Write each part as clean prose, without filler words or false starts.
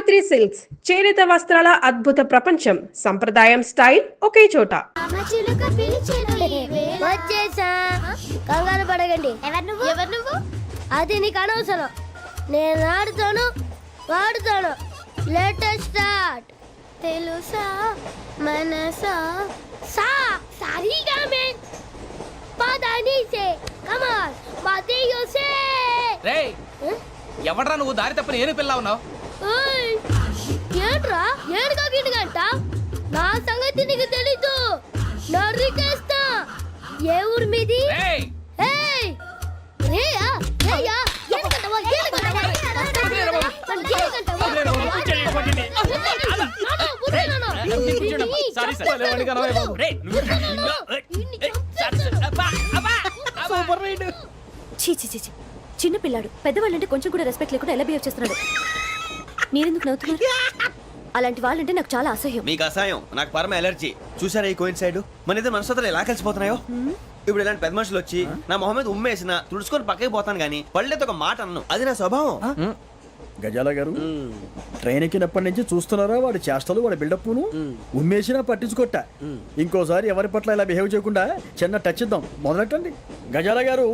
Savitri silks చేనేత వస్త్రాల అద్భుత ప్రపంచం. సంప్రదాయం స్టైల్ ఒకే చోట. కంగారు పడకండి. ఎవరు నువ్వు? అది నీకు అనవసరం. నేను ఆడుతాను, వాడుతాను. Latest start. తెలుసా మనసా సా సారీగా మే పదని సే కమాన్ మాదేయో సే. రేయ్ ఎవడ్రా నువ్వు? దారి తప్పని ఏను పిల్ల ఉన్నావు? ఓయ్ ఏంట్రా ఏడుగా గిడుగంట? నా సంగతి నీకు తెలీదు. నరికేస్తా. ఏ ఊరు మీది? రేయ్ ఏయ్ రేయా రేయా ఏడుగంటవా ఏడుగంటవా సారీ సార్. రేయ్ సూపర్ రైడ్. చీ చీ చీ చీ. చిన్న పిల్లాడు. పెద్దవాళ్ళంటే కొంచెం కూడా రెస్పెక్ట్ లేకుండా ఎలా బిహేవ్ చేస్తున్నాడు. మీరెందుకు నవ్వుతున్నారు? అలాంటి వాళ్ళంటే నాకు చాలా అసహ్యం. మీకు అసహ్యం, నాకు పరమ ఎలర్జీ. చూసారా ఈ కోయిన్సైడ్? మన ఇద్దరు మనసుతో ఎలా కలిసిపోతున్నాయో. ఇప్పుడు ఇలాంటి పెద్ద మనుషులు వచ్చి నా మొహం మీద ఉమ్మేసిన తుడుచుకొని పక్కకి పోతాను గానీ పళ్ళేతో ఒక మాట అన్ను. అది నా స్వభావం. గజాల గారు ట్రైన్ ఎక్కినప్పటి నుంచి చూస్తున్నారా వాడి చేష్టలు, వాడి బిల్డప్ను. ఉమ్మేసినా పట్టించుకోట. ఇంకోసారి ఎవరి పట్ల ఇలా బిహేవ్ చేయకుండా చిన్న టచ్ ఇద్దాం. మొదలెట్టండి. గజాల గారు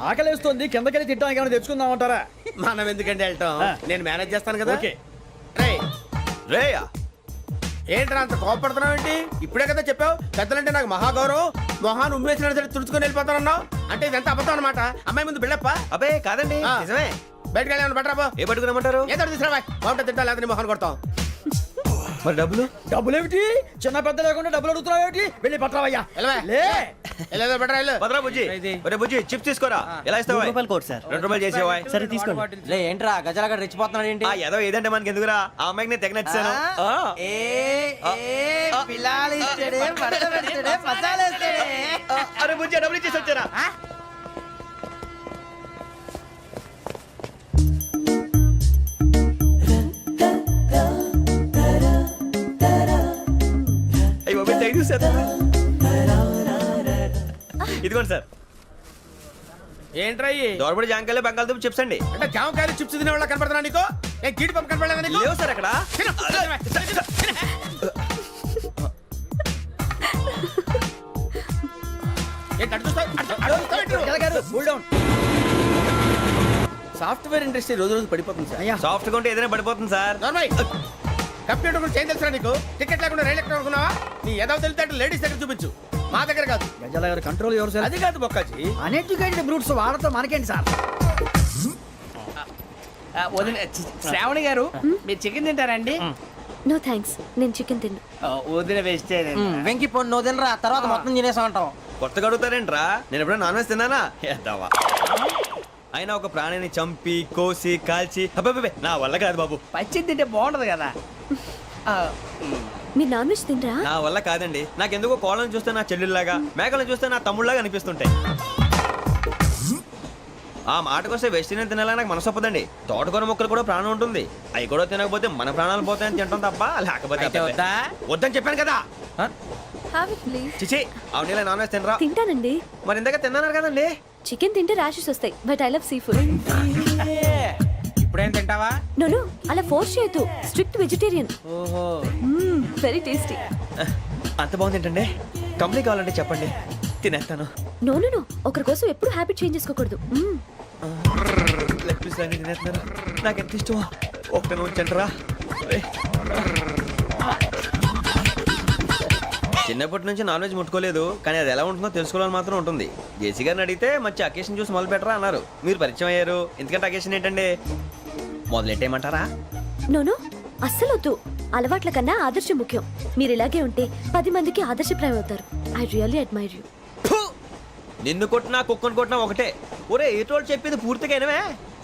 ఆకలేస్తోంది, కిందకెళ్ళి తిట్టడానికి ఏమైనా తెచ్చుకుందామంటారా? మనం ఎందుకంటే వెళ్తాం, నేను మేనేజ్ చేస్తాను కదా. ఓకే. రేయా ఏంట్రా అంత కోపడుతున్నావు ఏంటి? ఇప్పుడే కదా చెప్పావు పెద్దలంటే నాకు మహాగౌరవం, మొహాన్ని ఉమ్మేసిన సరే తుడుచుకొని వెళ్ళిపోతానన్నావు. అంటే ఇదంతా అబద్ధం అనమాట. అమ్మాయి ముందు బిల్డప్ప? అబ్బే కాదండి, నిజమే. బయటకు వెళ్ళాను బట్రాబో. ఏ పట్టుకురమ్మంటారు? ఏదో తీసుకురా. బాగుంటుంది తింటా, లేదా మొహాన్ని కొడతాం. మరి డబ్బులు? డబ్బులు ఏమిటి? చిన్న పెద్ద లేకుండా డబ్బులు అడుగుతున్నావు ఏమిటి? వెళ్ళి పట్టరావయ్యా. బుజ్జి చిప్స్ తీసుకోరా. ఎలా ఇస్తావా? సార్ 2 రూపాయలు చేసేవా? సరే తీసుకోండి. లే ఏంట్రా గజాల గడ రెచ్చిపోతున్నాడు ఏంటి? ఏదో ఏదంటే మనకి ఎందుకురా, ఆ అమ్మాయికి నేను తెగ నచ్చాను. అరే బుజ్జి డబ్బులు ఇచ్చేసి వచ్చారా? ఇదిగోండి సార్. ఏంట్రా దోరబడి జాంకాయలు బంగాళదుంప చిప్స్ అండి. అంటే జామకాయలు చిప్స్ తినే వాళ్ళ కనపడుతున్నా నీకు? ఏ గీడి పంప కనపడలేదా నీకు? లేవు సార్ అక్కడ. సాఫ్ట్వేర్ ఇండస్ట్రీ రోజు రోజు పడిపోతుంది సార్. సాఫ్ట్ గా ఉంటే ఏదైనా పడిపోతుంది సార్. కంప్యూటర్ గురించి ఏం తెలుసా నీకు? టికెట్ లేకుండా రైలు ఎక్కడ అనుకున్నావా? నీ ఏదో తెలితే లేడీస్ దగ్గర చూపించు, మా దగ్గర కాదు. గజాల గారు కంట్రోల్ ఎవరు సార్? అది కాదు బొక్కాజీ. అన్ఎడ్యుకేటెడ్ బ్రూట్స్ వాడతాం మనకేంటి సార్? శ్రావణి గారు మీరు చికెన్ తింటారండి? నో థ్యాంక్స్, నేను చికెన్ తిన్ను. వదిన వేస్తే వెంకి పొన్ను నువ్వు తినరా, తర్వాత మొత్తం తినేసా ఉంటాం. కొత్తగా అడుగుతారేంట్రా? నేను ఎప్పుడైనా నాన్ వెజ్ తిన్నానా? ఎద్దావా. అయినా ఒక ప్రాణిని చంపి కోసి కాల్చి అబ్బబ్బే నా వల్ల కాదు బాబు. పచ్చి తింటే బాగుంటది కదా. మీరు నాన్ వెజ్ తినరా? నా వల్ల కాదండి. నాకెందుకో కోళ్ళని చూస్తే నా చెల్లెల్లాగా, మేకలను చూస్తే నా తమ్ముళ్ళలాగా అనిపిస్తుంటాయి. ఆ మాటకొస్తే వెస్టిరియన్ తినాలని నాకు మనసు ఒప్పదండి. తోటకూర మొక్కలు కూడా ప్రాణం ఉంటుంది. అవి కూడా తినకపోతే మన ప్రాణాలు పోతాయని తింటాం తప్ప లేకపోతే వద్దని చెప్పాను కదా. చిచి అవునీ నాన్ వెజ్ తినరా? తింటానండి. మరి ఇందాక తిన్నాను కదండి. చికెన్ తింటే ర్యాషెస్ వస్తాయి, but I love sea food. ఇప్పుడేం తింటావా? నో అలా ఫోర్స్ చేయొద్దు. Strict vegetarian. ఓహో వెరీ టేస్టీ. అంత బాగుంది ఏంటండి? కంపెనీ కావాలంటే చెప్పండి, తినేస్తాను. నో ఒకరి కోసం ఎప్పుడు హ్యాబిట్ చేంజ్ చేసుకోకూడదు. లెగ్ పీస్ అన్ని తినేస్తున్నారు. నాకు ఎంత ఇష్టమో ఒకటే ఉంచండిరా. చిన్నప్పటి నుంచి నాన్ వెజ్ ముట్టుకోలేదు, కానీ అది ఎలా ఉంటుందో తెలుసుకోవాలని మాత్రం ఉంటుంది. జేసీ గారిని అడిగితే మంచి అకేషన్ చూసి మొదలు పెట్టరా అన్నారు. మీరు పరిచయం అయ్యారు, ఎందుకంటే అకేషన్ ఏంటండి? మొదలెట్టేయమంటారా? నో అస్సలు వద్దు. అలవాట్ల కన్నా ఆదర్శం ముఖ్యం. మీరు ఇలాగే ఉంటే 10 మందికి ఆదర్శప్రాయం అవుతారు. I really admire you. నిన్ను కొట్టినా కుక్కను కొట్టినా ఒకటే. ఒరే ఏటోళ్ళు చెప్పింది పూర్తిగా వినవే.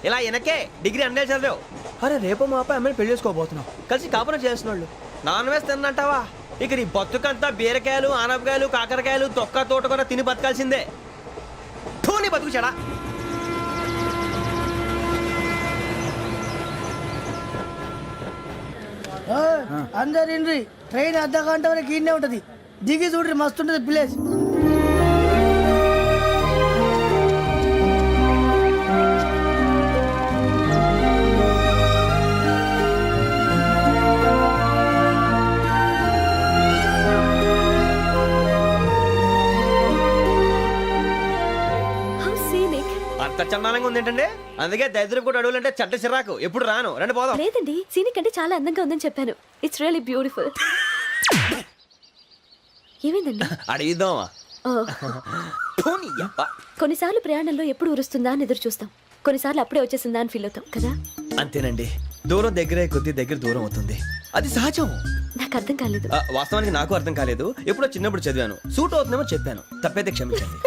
ఇలా వెనకే డిగ్రీ అన్నే చదివావు. అరే రేపు మా అబ్బాయి అమ్మాయిని పెళ్లి చేసుకోబోతున్నావు, కలిసి కాపురం చేసిన వాళ్ళు నాన్ వెజ్ తిన్నంటావా? ఇక నీ బతుకంతా బీరకాయలు, ఆనపకాయలు, కాకరకాయలు, తొక్క తోట కూడా తిని బతకాల్సిందే. నీ బతుకు చెడా. అందరు ఇండ్రి, ట్రైన్ అర్ధ గంట వరకు ఇన్నే ఉంటది. దిగి చూడ్రి, మస్తు ఉంటది ప్లేస్. ఉంది ఏంటంటే అందుకే దరిద్రం కూడా అడవులంటే చెడ్డ చిరాకు ఎప్పుడు రాను రండి పోదాం. లేదండి సీనిక్ అంటే చాలా అందంగా ఉందని చెప్పాను. It's really beautiful. ఏమైందండి? అడిగిద్దామా? ఓ, కొన్నిసార్లు ప్రయాణంలో ఎప్పుడు ఉరుస్తుందా అని ఎదురు చూస్తాం, కొన్నిసార్లు అప్పుడే వచ్చేసిందా అని ఫీల్ అవుతాం కదా. అంతేనండి, దూరం దగ్గరే కొద్ది దగ్గర దూరం అవుతుంది, అది సహజం. నాకు అర్థం కాలేదు. వాస్తవానికి నాకు అర్థం కాలేదు, ఎప్పుడో చిన్నప్పుడు చదివాను, సూట్ అవుతుందేమో చెప్పాను, తప్పైతే క్షమించండి.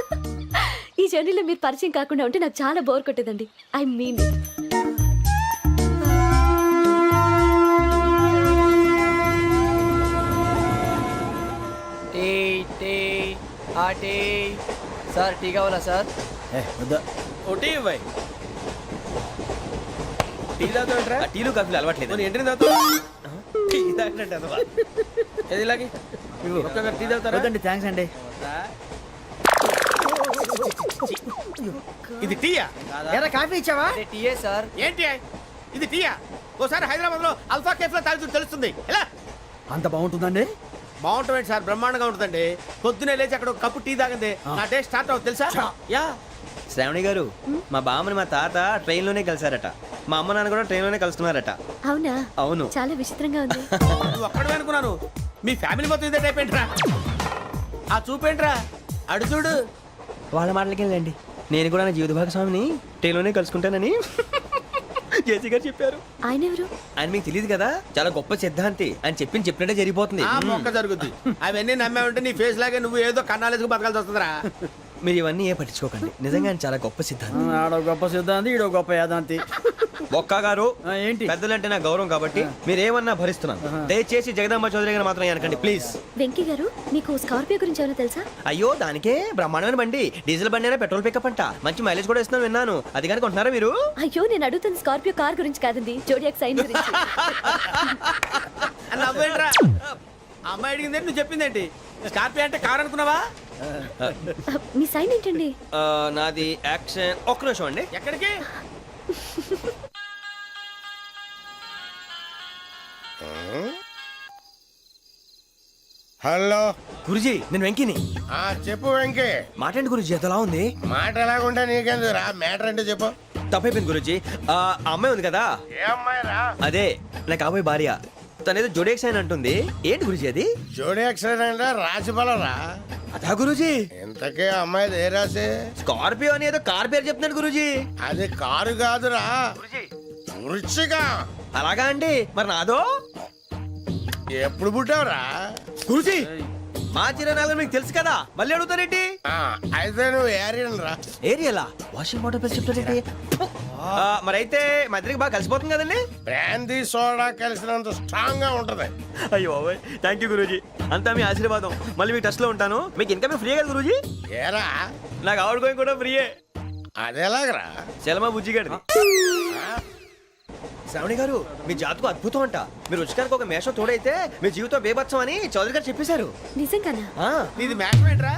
ఈ జర్నీలో మీరు పరిచయం కాకుండా ఉంటే నాకు చాలా బోర్ కొట్టేదండి. ఐ మీన్ టీ టీ ఆ టీ సార్ టీ కావాలా సార్? వద్దా. ఒకటి ఇవ్వాయి. టీ తాగుతాంట్రా? టీలు కాఫీలు అలవాట్లేదు. నేను ఎంట్రీ తాగుతా. టీ తాగినట్టు అదవా. ఏది ఇలాగే ఒక్కగారు టీ తాగుతారా? వద్దండి, థ్యాంక్స్ అండి. ఇది టీయా? ఎరా కాఫీ ఇచ్చావా? అదే టీయే సార్. ఏంటి ఇది టీయా? ఓసారి హైదరాబాద్ లో అల్ఫా కేఫ్ లో తాగుతూ తెలుస్తుంది. ఎలా అంత బాగుంటుందండి? బాగుంటుంది సార్, బ్రహ్మాండంగా ఉంటుందండి. పొద్దునే లేచి అక్కడ ఒక కప్పు టీ తాగింది నా డే స్టార్ట్ అవుతుంది తెలుసా? యా. శ్రావణి గారు, మా బామ్మని మా తాత ట్రైన్ లోనే కలిసారట, మా అమ్మ నాన్న కూడా ట్రైన్ లోనే కలుస్తున్నారట. అవునా? అవును. చాలా విచిత్రంగా ఉంది. నువ్వు ఒక్కడే అనుకున్నాను, మీ ఫ్యామిలీ మొత్తం ఇదే టైప్ ఏంట్రా? ఆ చూపేంట్రా, అడు చూడు. వాళ్ళ మాటలకి వెళ్ళండి, నేను కూడా నా జీవిత భాగస్వామిని ట్రైన్ లోనే కలుసుకుంటానని జేసీ గారు చెప్పారు. ఆయన ఎవరు? ఆయన మీకు తెలియదు కదా, చాలా గొప్ప సిద్ధాంతి అని చెప్పినట్టే జరిగిపోతుంది. ఆ మొక్క జరుగుద్ది. అవన్నీ నమ్మే ఉంటే నీ ఫేస్ లాగే నువ్వు ఏదో కన్నాలేసుకు బతకాల్సి వస్తుందిరా. మీరు ఇవన్నీ ఏ పట్టించుకోకండి, నిజంగా ఆయన చాలా గొప్ప సిద్ధాంతి. ఆడో గొప్ప సిద్ధాంతి, ఈడో గొప్ప యాదాంతి. ఒక్క గారు, ఏంటి? పెద్దలంటే నా గౌరవం కాబట్టి మీరు ఏమన్నా భరిస్తున్నాను. దయచేసి జగదాంబ చౌదరి గారు మాత్రం అనకండి ప్లీజ్. వెంకీ గారు, మీకు స్కార్పియో గురించి ఏమైనా తెలుసా? అయ్యో దానికే బ్రహ్మాండమైన బండి, డీజిల్ బండి అయినా పెట్రోల్ పికప్ అంట, మంచి మైలేజ్ కూడా ఇస్తున్నాను విన్నాను. అది కానీ కొంటున్నారా మీరు? అయ్యో నేను అడుగుతున్న స్కార్పియో కార్ గురించి కాదండి, జోడియాక్ సైన్ గురించి. నవ్వేంట్రా? అమ్మాయి అడిగింది నువ్వు చెప్పిందేంటి? స్కార్పియో అంటే కారు అనుకున్నావా? మీ సైన్ ఏంటండి? నాది యాక్షన్. ఒక్క నిమిషం అండి. ఎక్కడికి? హలో గురుజీ, నేను వెంకిని. చెప్పు వెంకీ. మాట్లాడండి గురుజీ, ఎంతలా ఉంది? మాట ఎలాగుంటా నీకెందుకు రా, మ్యాటర్ అంటే చెప్పు. తప్పైపోయింది గురుజీ. ఆ అమ్మాయి ఉంది కదా, ఏ అమ్మాయి రా? అదే నా కాబోయే భార్య, తనేదో జోడేక్స్ అని అంటుంది. ఏంటి గురుజీ అది? జోడి యాక్సిడెంట్ రాసి రా. అదా గురుజీ? ఇంతకే అమ్మాయి ఏ రాసి? స్కార్పియో అని ఏదో కార్ పేరు చెప్తున్నాడు గురుజీ. అది కారు కాదురా, వృచ్చిక. అలాగా అండి, మరి నాదో? ఎప్పుడు పుట్టావురా? గురుజీ మా చిరనాలు మీకు తెలుసు కదా, మళ్ళీ అడుగుతారేంటి? అయితే నువ్వు ఏరియన్ రా. ఏరియలా? వాషింగ్ వాటర్ పేరు చెప్తారేంటి? మరైతే మా ఇద్దరికి బాగా కలిసిపోతుంది కదండి. బ్రాందీ సోడా కలిసినంత స్ట్రాంగ్ గా ఉంటది. అయ్యో థ్యాంక్ యూ గురూజీ, అంతా మీ ఆశీర్వాదం. మళ్ళీ మీకు టచ్ లో ఉంటాను. మీకు ఇన్కమ్ ఫ్రీ కదా గురూజీ? ఏరా, నాకు ఆవిడ గోయింగ్ కూడా ఫ్రీయే. అదెలాగరా? చలమా బుజ్జి గారిది. శ్రావణి గారు, మీ జాతకు అద్భుతం అంట. మీరు రుచికారికి ఒక మేషం తోడైతే మీ జీవితం బేబత్సం అని చౌదరి గారు చెప్పేశారు. నిజంగానా? నీది మ్యాటర్ ఏంట్రా?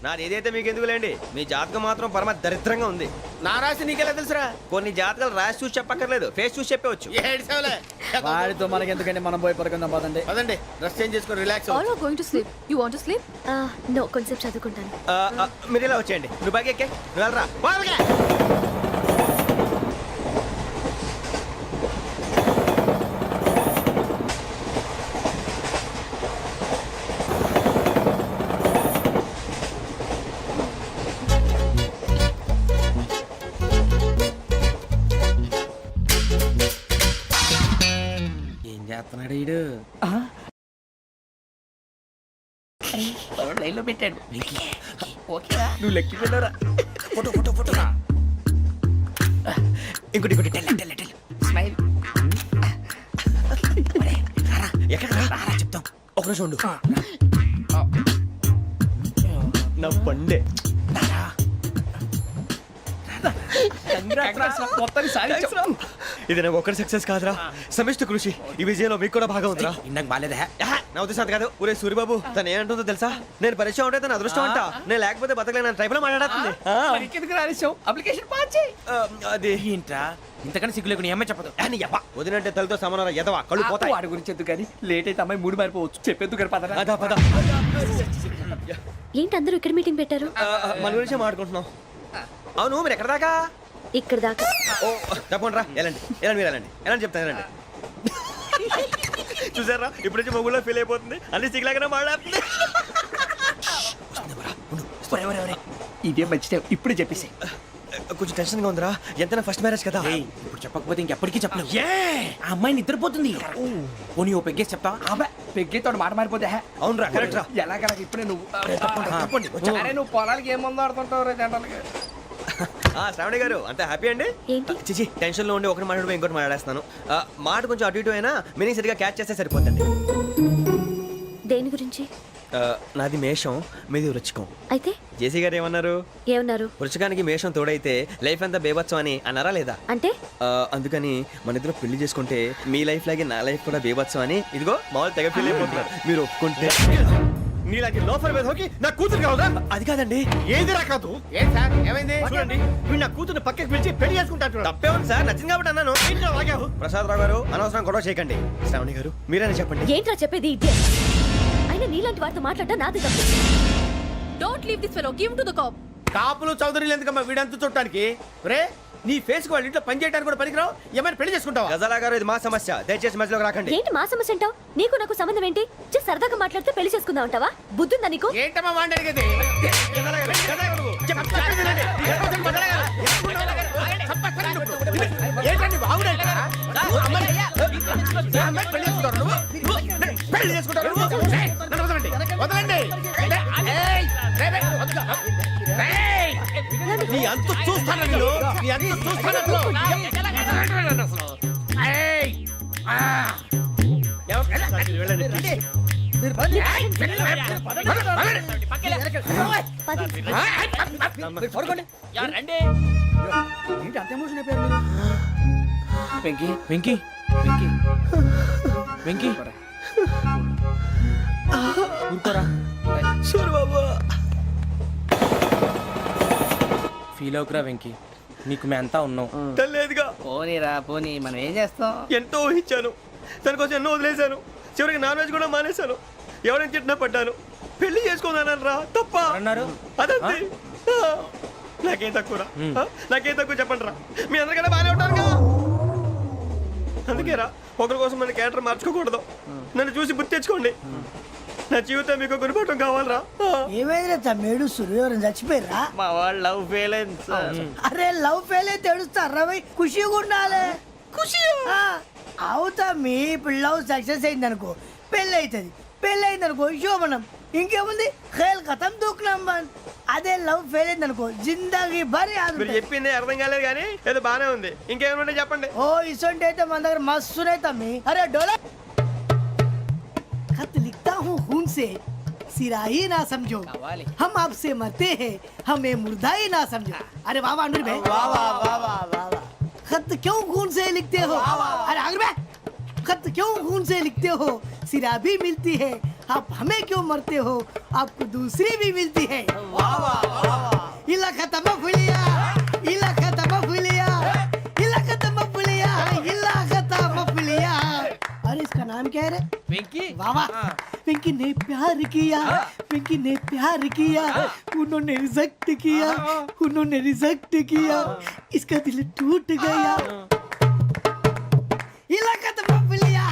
నాది ఏదైతే మీకు ఎందుకు లేండి, మీ జాతకం మాత్రం పరమ దరిద్రంగా ఉంది. నా రాసి నీకెలా తెలుసురా? కొన్ని జాతకాలు రాసి చూసి చెప్పక్కర్లేదు, ఫేస్ చూసి చెప్పవచ్చు. ఏడ్చావులే. వాడితో మనకి ఎందుకండి, మనం పోయి పడుకుందాం పదండి. పదండి, డ్రెస్ చేంజ్ చేసుకొని relax. All are going to sleep. You want to sleep? No, కొంచెం చదువుకుంటాను. మీరు ఇలా వచ్చేయండి. నువ్వు బాగా ఎక్కే, నువ్వు వెళ్ళరా. వాళ్ళకే ఏం చేస్తున్నాడు ఈడు? లైన్ లో పెట్టాడు. నువ్వు లెక్కి వెళ్ళరా. Photo photo photo. ఇంకోటి ఇంకోటి టెల్ స్మైల్. ఎక్కడ రా చెప్తాం. ఒక నిమిషం ఉండు. నా పండే. ఇది నాకు ఒక్కరి సక్సెస్ కాదురా, సమిష్టి కృషి. ఈ విజయంలో మీకు కూడా భాగం ఉందిరా. ఇందాక బాలేదా? నా ఉద్దేశం అది కాదు. ఊరే సూరిబాబు, తను ఏమంటుందో తెలుసా? నేను పరిచయం ఉంటే తన అదృష్టం అంట, నేను లేకపోతే బతకలేను ట్రైబ్ లో మాట్లాడుతుంది. అప్లికేషన్ పాస్ చేయి. అది ఏంట్రా ఇంతకన్నా సిగ్గు లేకుండా ఏమై చెప్పదు. వదినంటే తలతో సమానం ఎదవా, కళ్ళు పోతాయి. వాడి గురించి ఎందుకు కానీ లేట్ అయితే అమ్మాయి మూడు మారిపోవచ్చు. చెప్పేందుకు గారు పద. అదా పద. ఏంటి అందరూ ఇక్కడ మీటింగ్ పెట్టారు? మన గురించే మాట్లాడుకుంటున్నాం. అవును, మీరు ఎక్కడ దాకా? ఇక్కడ దాకా. ఓ తప్పకుండా రా వెళ్ళండి వెళ్ళండి మీరు వెళ్ళండి వెళ్ళండి చెప్తాను వెళ్ళండి. చూసారా ఇప్పుడు నుంచి మొగుల్లో ఫీల్ అయిపోతుంది అన్ని సిగ్లాగానే మాట్లాడుతుంది. ఇదే మంచి టైం ఇప్పుడే చెప్పేసి. కొంచెం టెన్షన్గా ఉందిరా ఎంతైనా ఫస్ట్ మ్యారేజ్ కదా. ఇప్పుడు చెప్పకపోతే ఇంకెప్పటికీ చెప్పలేవు. ఆ అమ్మాయి నిద్రపోతుంది. పోనీ ఓ పెగ్గేసి చెప్తా. పెగ్గేతో మాట మారిపోతే అవునురా కరెక్ట్ రా. ఎలాగలా ఇప్పుడే నువ్వు అరే నువ్వు పొలాలకి ఏముందో ఆడుతుంటావు రే జంటలకి. శ్రావణి గారు అంత హ్యాపీ అండి? ఏంటి? చిచి టెన్షన్లో ఉండి ఒకటి మాట్లాడిపోయి ఇంకోటి మాట్లాడేస్తాను. మాట కొంచెం అటు ఇటు అయినా మీనింగ్ సరిగా క్యాచ్ చేస్తే సరిపోతుంది. దేని గురించి? నాది మేషం మీది వృచ్చికం. అయితే జేసీ గారు ఏమన్నారు? ఏమన్నారు? వృచ్చికానికి మేషం తోడైతే లైఫ్ అంతా బేబత్సం అని అన్నారా లేదా? అంటే అందుకని మన ఇద్దరు పెళ్లి చేసుకుంటే మీ లైఫ్ లాగే నా లైఫ్ కూడా బేబత్సం అని ఇదిగో మామూలు తెగ ఫీల్ అయిపోతున్నారు. మీరు ఒప్పుకుంటే నీలాంటి లోఫర్ మీద హోకి నా కూతురు కావదా? అది కాదండి. ఏది రాకాదు? ఏం సార్ ఏమైంది? చూడండి వీడు నా కూతురు పక్కకి పిలిచి పెళ్లి చేసుకుంటాడు. తప్పే ఉంది సార్, నచ్చింది కాబట్టి అన్నాను. ప్రసాద్ రావు గారు అనవసరం గొడవ చేయకండి. శ్రావణి గారు మీరైనా చెప్పండి. ఏంట్రా చెప్పేది? ఇదే అయినా నీలాంటి వారితో మాట్లాడటం నాది తప్పు. Don't leave this fellow, give to the cop. కాపులు చౌదరులు ఎందుకమ్మా వీడంతా చూడటానికి? రే నీ ఫేస్ కు వాళ్ళ ఇంట్లో పని చేయడానికి కూడా పనికిరావు. ఏమైనా పెళ్లి చేసుకుంటావా? గజాలా గారు ఇది మా సమస్య, దయచేసి మధ్యలోకి రాకండి. ఏంటి మా సమస్య అంటావు? నీకు నాకు సంబంధం ఏంటి? సరదాగా మాట్లాడితే పెళ్లి చేసుకుందాం అంటావా? బుద్ధుందా నీకు? ఏంటమ్మా వాడిని అడిగేది? ఏంటండి బాగుండేట? పెళ్లి చేసుకుంటారు నువ్వు? నన్ను వదలండి, వదలండి. నీ అంత చూస్తాను నేను, నీ అంత చూస్తాను అసలు. వెంకీ వెంకీ వెంకీ వెంకీ ఊరుకోరా. ఫీల్ అవుకురా వెంకీ, నీకు మేమంతా ఉన్నాం. తెలియదుగా. పోనీరా పోనీ, మనం ఏం చేస్తాం? ఎంతో ఊహించాను, తన కోసం ఎన్నో వదిలేశాను, చివరికి నాన్ వెజ్ కూడా మానేశాను. ఎవరైనా తిట్టినా పడ్డాను. పెళ్లి చేసుకున్నాను రా తప్ప అన్నారు. అదంతే. నాకేం తక్కువ రా, నాకేం తక్కువ చెప్పండి రా. మీ అందరికన్నా బాగానే ఉంటారుగా. అందుకే రా ఒకరి కోసం మన క్యారెక్టర్ మార్చుకోకూడదు. నన్ను చూసి గుర్తు తెచ్చుకోండి. నా జీవితం మీకు గురిపటం కావాలరా. ఏమైందిరా తమ్మేడు సూర్యవరం చచ్చిపోయిరా? మా వాళ్ళు లవ్ ఫెయిల్ అయింది సార్. అరే లవ్ ఫెయిల్ అయితే ఏడుస్తారా భయ్? ఖుషిగా ఉండాలి. ఖుషి అవుతా. మీ ఇప్పుడు లవ్ సక్సెస్ అయింది అనుకో పెళ్ళి అవుతుంది. పెళ్ళి అయింది అనుకో శోభనం. ఇంకేముంది ఖేల్ కథం దూకునాం బన్. అదే లవ్ ఫెయిల్ అయింది అనుకో జిందాగీ భారీ. మీరు చెప్పింది అర్థం కాలేదు కానీ ఏదో బానే ఉంది. ఇంకేమైనా చెప్పండి. ఓ ఇసొంటి అయితే మన దగ్గర మస్తునే తమ్మి. అరే డోలా खत लिखता हूँ खून से, सिरा ही ना समझो, हम आपसे मरते हैं, हमें मुर्दा ही ना समझो. अरे वाह वाह अनुर भाई, वाह वाह वाह वाह वाह. खत क्यों खून से लिखते हो? अरे अनुर भाई, खत क्यों खून से लिखते हो? सिरा भी मिलती है, आप हमें क्यों मरते हो? आपको दूसरी भी मिलती है. वाह वाह वाह. इला खत्म फुलिया, इला खत्म फुलिया, इला खत्म फुलिया, इला खत्म फुलिया. अरे इसका नाम क्या है रे? వెంకీ. वाह वाह. पिंकी ने प्यार किया, पिंकी ने प्यार किया, उन्होंने रिजेक्ट किया, उन्होंने रिजेक्ट किया, इसका दिल टूट गया. इलाका तो बबलिया,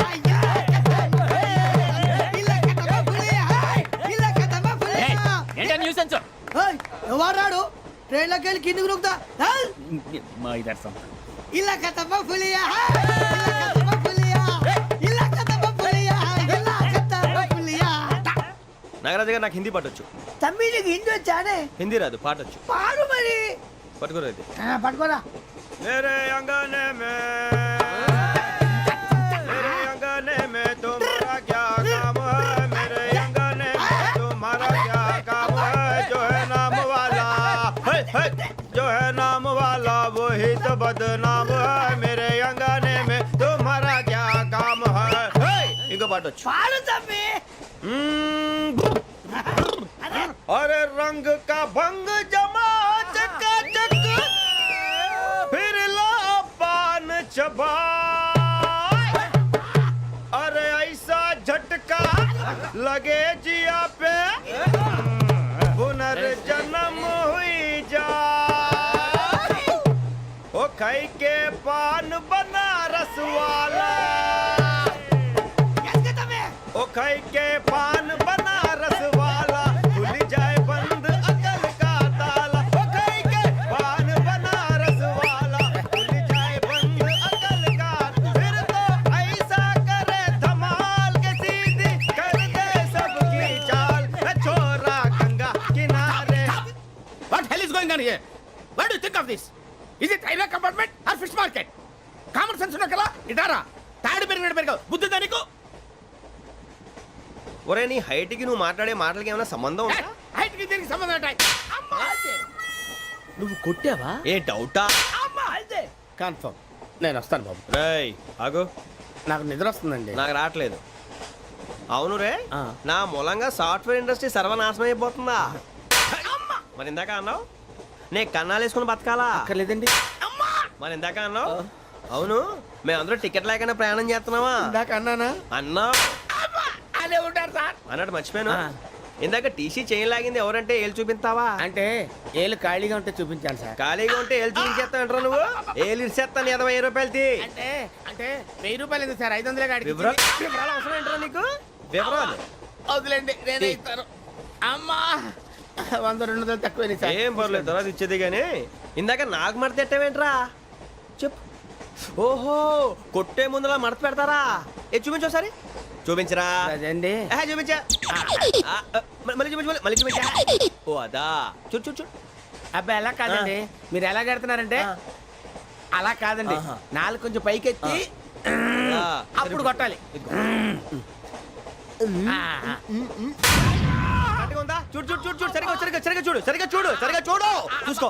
इलाका तो बबलिया, इलाका तो बबलिया. ఏంటా న్యూసెన్స్? ओए ఎవరు రాడు? ట్రైన్ లోకి వెళ్ళి కిందికి నొక్కుతా. మా ఇదర్సం. इलाका तो बबलिया, इलाका तो बबलिया, इलाका तो बबलिया, इलाका तो बबलिया. నాగరాజు గారు నాకు హిందీ పాటొచ్చు. తమ్మి నీకు హిందీ వచ్చానే? హిందీ రాదు, పాటొచ్చు. పాడు మరి. పట్టుకోరు అయితే. పట్టుకోరా. मेरे अंगने में तुम्हारा क्या काम है? मेरे अंगने में तुम्हारा क्या काम है? जो है नाम वाला जो है नाम वाला वही तो बदनाम है. मेरे अंगने में तुम्हारा क्या काम है? इंको पाटो పాడు తమ్మి. अरे रंग का भंग जमा चकाचक फिर ला पान चबा. अरे ऐसा झटका लगे जिया पे पुनर्जन्म हुई जा. खाई के पान बनारस वाला ओ खाई के पान बनारस वाला खुल जाए बंद अकल का ताला ओ खाई के पान बनारस वाला खुल जाए बंद अकल का फिर तो ऐसा करे धमाल के सीधी कर दे सबकी चाल छोरा गंगा किनारे. What hell is going on here? What do you think of this? Is it railway compartment or fish market? Common sense ఉన్నా కదా ఇటారా తాడు పెరిగినట్టు పెరిగావు బుద్ధి దానికి ఒరే నీ హైట్ కి నువ్వు మాట్లాడే మాటలకి ఏమైనా సంబంధం ఉందా? హైట్ కి దీనికి సంబంధం ఉంటాయి అమ్మా నువ్వు కొట్టావా? ఏ డౌటా? అమ్మా అయితే కన్ఫర్మ్ నేను వస్తాను బాబు. రేయ్ ఆగు, నాకు నిద్ర వస్తుందండి. నాకు రావట్లేదు. అవును రే, ఆ. నా మూలంగా సాఫ్ట్వేర్ ఇండస్ట్రీ సర్వనాశనం అయిపోతుందా? మరి ఇందాక అన్నావు నే కన్నాలు వేసుకుని బతకాలా? అక్కర్లేదండి. మరి ఇందాక అన్నావు అవును మేమందరూ టికెట్ లేకుండా ప్రయాణం చేస్తున్నావా? ఇందాక అన్నానా? అన్నావు అదే ఉంటారు సార్. అన్నట్టు మర్చిపోయాను. ఆ. ఇందాక టీసీ చేయి లాగింది ఎవరంటే ఏళ్ళు చూపిస్తావా? అంటే ఏళ్ళు ఖాళీగా ఉంటే చూపించాను సార్. ఖాళీగా ఉంటే ఏళ్ళు చూపించేస్తానంటారా నువ్వు? ఏళ్ళు ఇచ్చేస్తాను 20 రూపాయలది. అంటే అంటే 1000 రూపాయలు ఎందుకు సార్? 500 గాడికి వివరాలు వివరాలు అవసరం ఏంట్రా నీకు? వివరాలు వదిలేండి నేనే ఇస్తాను. అమ్మా 100 200 తక్కువ సార్. ఏం పర్లేదు తర్వాత ఇచ్చేది కానీ ఇందాక నాకు మడత ఎట్టవేంట్రా చెప్పు. ఓహో కొట్టే ముందులా మడత పెడతారా? ఏ చూపించు ఒకసారి చూపించరా. అదండి చూపించా. మళ్ళీ చూపించు మళ్ళీ చూపించా. ఓ అదా చూడు చూడు చూడు. అబ్బాయి ఎలా కాదండి, మీరు ఎలా కడుతున్నారంటే అలా కాదండి. ఆహా. నాలుగు కొంచెం పైకెత్తి అప్పుడు కొట్టాలి. కరెక్ట్గా ఉందా? చూడు చూడు చూడు చూడు సరిగా సరిగా సరిగా చూడు సరిగా చూడు సరిగా చూడు చూసుకో.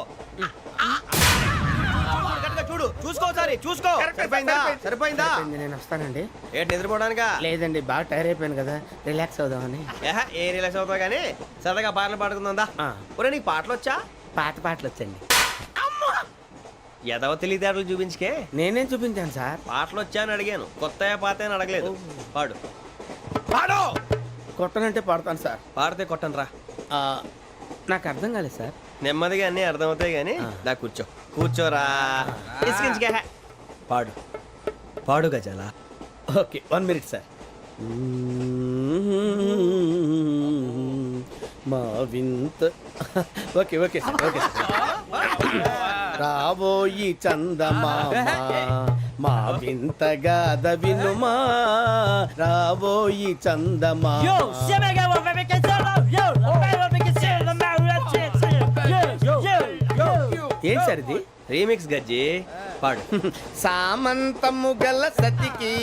కరెక్ట్గా చూడు చూసుకో ఒకసారి చూసుకో. సరిపోయిందా? సరిపోయిందా? నేను వస్తానండి. ఏంటి నిద్రపోవడానికా? లేదండి బాగా టైర్ అయిపోయాను కదా, రిలాక్స్ అవుదామని. ఏ రిలాక్స్ అవుతావు కానీ సరదాగా పాటలు పాడుకుందా? ఆ. ఒరే నీకు పాటలు వచ్చా? పాత పాటలు వచ్చండి. ఎదవ తెలివితేటలు చూపించుకే. నేనేం చూపించాను సార్? పాటలు వచ్చా అని అడిగాను, కొత్త పాత అని అడగలేదు. పాడు పాడు. కొట్టనంటే పాడతాను సార్. పాడితే కొట్టను రా. నాకు అర్థం కాలేదు సార్. నెమ్మదిగా అన్నీ అర్థమవుతాయి కానీ నా కూర్చో కూర్చోరా. ఇసుకించుకే. పాడు పాడు గజాల. Okay 1 minute sir. మా వింత okay okay sir okay sir. రాబోయి చందమామ మా వింత గాథ వినుమా, రాబోయి చందమామ. ఏం సార్ ఇది? రీమిక్స్ గజ్జి పాడు. సామంతము గల సతికి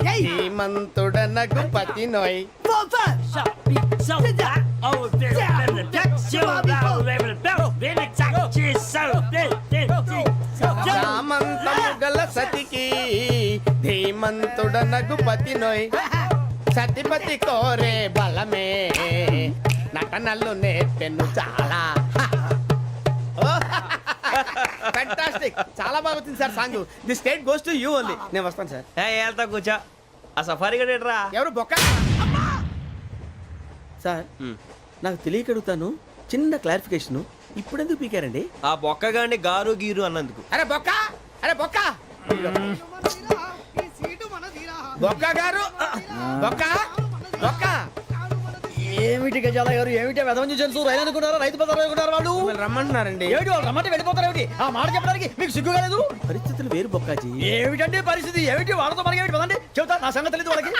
శ్రీమంతుడనగు పతి నోయ్. సామంతము గల సతికి ధీమంతుడనగు పతి నోయ్. సతిపతి కోరే బలమే నటనలు నేర్పెను చాలా. ఫ్యాంటాస్టిక్, చాలా బాగా వచ్చింది sir song. The state goes to you only. నేను వస్తాను సార్. వెళ్తా కూర్చో. ఆ సఫారీ గడేట్రా. ఎవరు బొక్క సార్? నాకు తెలియక అడుగుతాను, చిన్న క్లారిఫికేషన్. ఇప్పుడు ఎందుకు పీకారండి? ఆ బొక్కగాండి గారు గీరు అన్నందుకు. అరే బొక్క, అరే బొక్క, బొక్క గారు, బొక్క బొక్క. ఏమిటి గజాల గారు, ఏమిటి వెదవం చూసాను రైలు అనుకున్నారా, రైతు బజార్ అనుకున్నారు వాళ్ళు? మిమ్మల్ని రమ్మంటున్నారండి. ఏమిటి వాళ్ళు రమ్మంటే వెళ్ళిపోతారు ఏమిటి? ఆ మాట చెప్పడానికి మీకు సిగ్గు కాలేదు? పరిస్థితులు వేరు బొక్కాజీ. ఏమిటండి పరిస్థితి? ఏమిటి వాళ్ళతో మనకి ఏమిటి పదండి చెబుతా, నా సంగతి తెలియదు వాళ్ళకి.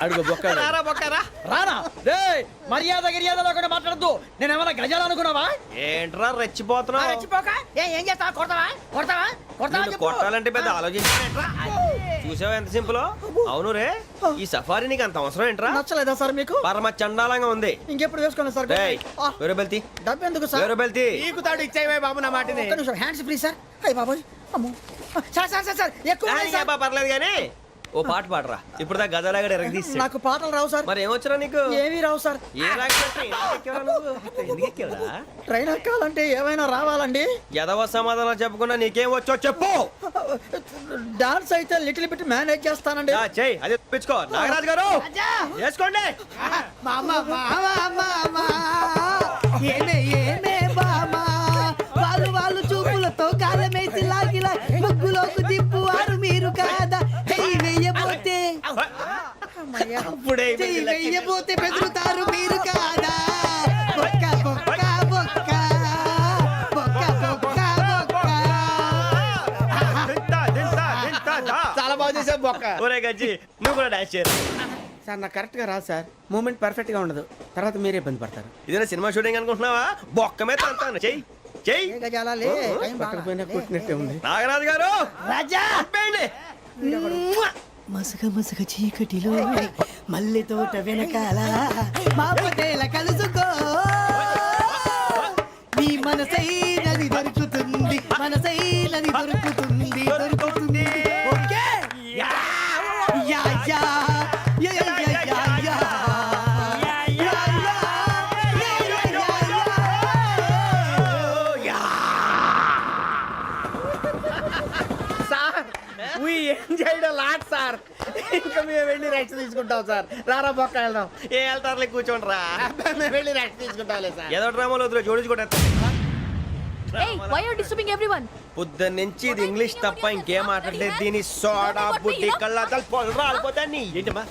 అడుగు బొక్క. రారా బొక్కరా. రానా రే, మర్యాద గిర్యాద లేకుండా మాట్లాడద్దు. నేను ఏమైనా గజాలు అనుకున్నావా? ఏంట్రా రెచ్చిపోతున్నావు? ఏం చేస్తా? కొడతావా కొడతావా కొడతావా నిన్ను చెప్పు. కొట్టాలంటే పెద్ద ఆలోచించానేట్రా. చూసావా ఎంత సింపుల్. అవును రే, ఈ సఫారీ నీకు అంత అవసరం ఏంట్రా? నచ్చలేదా సార్ మీకు? పరమ చండాలంగా ఉంది. ఇంకెప్పుడు వేసుకోండి సార్. డేయ్, వేరే బెల్తి డబ్బు ఎందుకు సార్? వేరే బెల్తి. నీకు తాడు ఇచ్చేవే బాబు నా మాటని. ఒక్క నిమిషం, హ్యాండ్స్ ఫ్రీ సార్. అయ్య బాబోయ్, అమ్మో. సార్ సార్ సార్ సార్ ఎక్కువ ఉన్నాయి సార్. పర్లేదు కానీ ఓ పాట పాడరా. ఇప్పుడు దా గదలాగడ ఎరగ తీసి. నాకు పాటలు రావు సార్. మరి ఏమొచ్చరా నీకు? ఏమీ రావు సార్. ఏ ఎందుకు ఎక్కావురా? ట్రైన్ ఎక్కాలంటే ఏమైనా రావాలండి. ఎదవ సమాధానం చెప్పకుండా నీకేం వచ్చో చెప్పు. డాన్స్ అయితే లిటిల్ బిట్ మేనేజ్ చేస్తానండి. చెయ్యి అది తెప్పించుకో. నాగరాజు గారు వేసుకోండి. మామా మామా మామా ఏమే ఏమే బామా వాళ్ళు వాళ్ళు చూపి చిల్లాకిలా ముగ్గులోకి తిప్పువారు మీరు కాదా చెయ్యి వెయ్యబోతే చెయ్యి వెయ్యబోతే బెదురుతారు మీరు కాదా బొక్క బొక్క బొక్క బొక్క బొక్క బొక్క చాలా బాగా చేసావు బొక్క. ఒరే గజ్జి నువ్వు కూడా డాన్స్ చేయరు. సార్ నాకు కరెక్ట్ గా రాదు సార్. మూమెంట్ పర్ఫెక్ట్ గా ఉండదు, తర్వాత మీరే ఇబ్బంది పడతారు. ఇదేనా సినిమా షూటింగ్ అనుకుంటున్నావా? బొక్క మీద అంటాను. చెయ్యి చెయ్యి. పక్కన పోయినా కొట్టినట్టే ఉంది. నాగరాజు గారు రాజా ఆపేయండి. మసగ మసగ చీకటిలో మల్లె తోట వెనకాల మా పటేల కలుసుకో నీ మనసైనది దొరుకుతుంది మనసైనది దొరుకుతుంది దొరుకుతుంది okay yeah yeah yeah yeah yeah yeah yeah yeah yeah yeah sir we enjoyed a lot, sir. ఇంకా మేము వెళ్ళి రెస్ట్ తీసుకుంటాం సార్. రారా బొక్క వెళ్దాం. ఏ వెళ్తారులే కూర్చోండి రా. మేము వెళ్ళి రెస్ట్ తీసుకుంటాంలే సార్. ఏదో డ్రామాలో వద్దు జోడించుకుంటా. Hey, why are you disturbing everyone? పొద్దున్న నుంచి ఇది ఇంగ్లీష్ తప్ప ఇంకేం మాట్లాడలేదు. దీని సోడా బుద్ధి కళ్ళ పొలరా అయిపోతాన్ని. ఏంటమ్మా